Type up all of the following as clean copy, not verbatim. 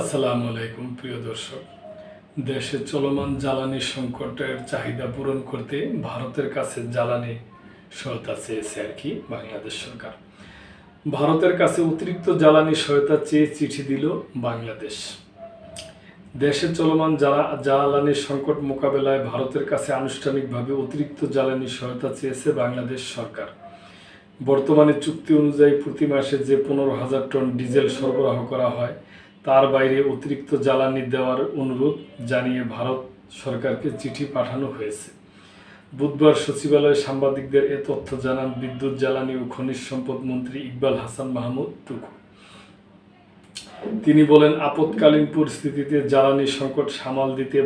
আসসালামু আলাইকুম প্রিয় দর্শক। দেশে চলমান জ্বালানি সংকটের চাহিদা পূরণ করতে ভারতের কাছে জ্বালানি সহায়তা চেয়েছে বাংলাদেশ সরকার। ভারতের কাছে অতিরিক্ত জ্বালানি সহায়তা চেয়ে চিঠি দিল বাংলাদেশ। দেশে চলমান জ্বালানি সংকট মোকাবেলায় ভারতের কাছে আনুষ্ঠানিকভাবে অতিরিক্ত জ্বালানি সহায়তা চেয়েছে বাংলাদেশ সরকার। বর্তমানে চুক্তি অনুযায়ী প্রতি মাসে যে 15,000 টন ডিজেল সরবরাহ করা হয় তার বাইরে অতিরিক্ত জ্বালানি দেওয়ার অনুরোধ জানিয়ে ভারত সরকারকে চিঠি পাঠানো হয়েছে। বুধবার সচিবালয়ে সাংবাদিকদের এ তথ্য জানান বিদ্যুৎ, জ্বালানি ও খনিজ সম্পদ মন্ত্রী ইকবাল হাসান মাহমুদ টুকু। তিনি বলেন, আপৎকালীন পরিস্থিতিতে জ্বালানি সংকট সামাল দিতে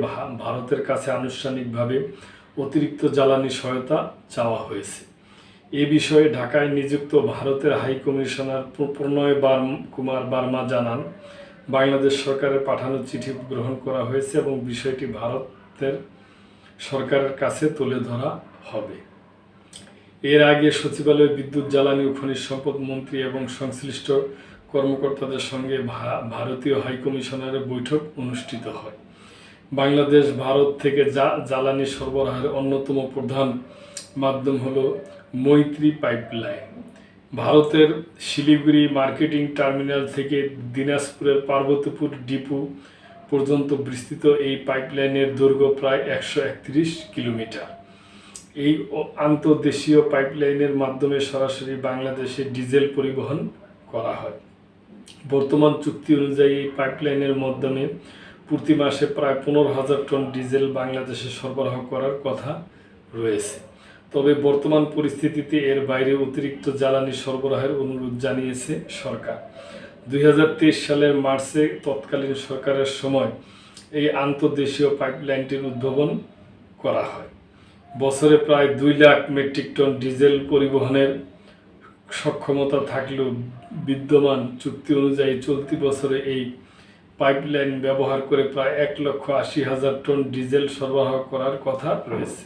ভারতের কাছে আনুষ্ঠানিকভাবে অতিরিক্ত জ্বালানি সহায়তা চাওয়া হয়েছে। এ বিষয়ে ঢাকায় নিযুক্ত ভারতের হাই কমিশনার প্রণয় কুমার বার্মা জানান, বাংলাদেশ সরকারের পাঠানো চিঠি গ্রহণ করা হয়েছে এবং বিষয়টি ভারতের সরকারের কাছে তুলে ধরা হবে। এর আগে সচিবালয়ে বিদ্যুৎ, জ্বালানি ও খনিজ সম্পদ মন্ত্রী এবং সংশ্লিষ্ট কর্মকর্তাদের সঙ্গে ভারতীয় হাইকমিশনারের বৈঠক অনুষ্ঠিত হয়। বাংলাদেশ ভারত থেকে জ্বালানি সরবরাহের অন্যতম প্রধান মাধ্যম হলো মৈত্রী পাইপলাইন। ভারতের শিলিগুড়ি মার্কেটিং টার্মিনাল থেকে দিনাজপুরের পার্বতীপুর ডিপো পর্যন্ত বিস্তৃত এই পাইপলাইনের দৈর্ঘ্য প্রায় 131 কিলোমিটার। এই আন্তর্দেশীয় পাইপলাইনের মাধ্যমে সরাসরি বাংলাদেশে ডিজেল পরিবহন করা হয়। বর্তমান চুক্তি অনুযায়ী এই পাইপলাইনের মাধ্যমে প্রতি মাসে প্রায় 15,000 টন ডিজেল বাংলাদেশে সরবরাহ করার কথা রয়েছে। তবে বর্তমান পরিস্থিতিতে এর বাইরে অতিরিক্ত জ্বালানি সরবরাহের অনুরোধ জানিয়েছে সরকার। 2023 সালের মার্চে তৎকালীন সরকারের সময় এই আন্তর্দেশীয় পাইপলাইনটির উদ্ভাবন করা হয়। বছরে প্রায় 2 লাখ মেট্রিক টন ডিজেল পরিবহনের সক্ষমতা থাকলেও বিদ্যমান চুক্তি অনুযায়ী চলতি বছরে এই পাইপলাইন ব্যবহার করে প্রায় 1,80,000 টন ডিজেল সরবরাহ করার কথা রয়েছে।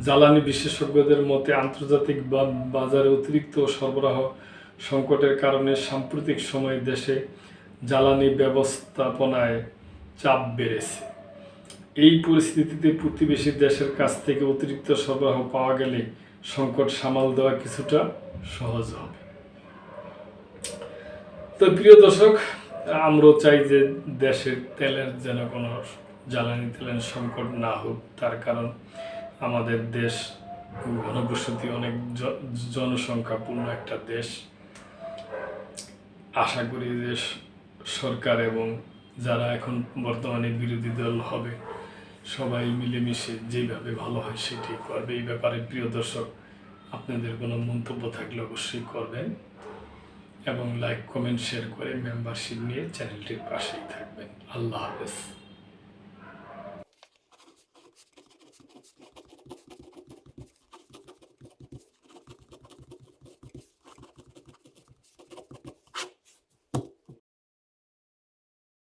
জ্বালানি বিশেষজ্ঞদের মতে আন্তর্জাতিক বাজারে অতিরিক্ত সরবরাহ সংকটের কারণে সাম্প্রতিক সময়ে দেশে জ্বালানি ব্যবস্থাপনায় চাপ বেড়েছে। এই পরিস্থিতিতে প্রতিবেশী দেশের কাছ থেকে অতিরিক্ত সরবরাহ পাওয়া গেলে সংকট সামাল দেওয়া কিছুটা সহজ হবে। তো প্রিয় দর্শক, আমরাও চাই যে দেশের তেলের যেন কোনো জ্বালানি তেলের সংকট না হোক। তার কারণ আমাদের দেশ ঘনবসতি, অনেক জনসংখ্যাপূর্ণ একটা দেশ। আশা করি যে সরকার এবং যারা এখন বর্তমানে বিরোধী দল হবে সবাই মিলেমিশে যেভাবে ভালো হয় সেটি করবে। এই ব্যাপারে প্রিয় দর্শক, আপনাদের কোনো মন্তব্য থাকলে অবশ্যই করবেন এবং লাইক, কমেন্ট, শেয়ার করে মেম্বারশিপ নিয়ে চ্যানেলটির পাশেই থাকবেন। আল্লাহ হাফেজ।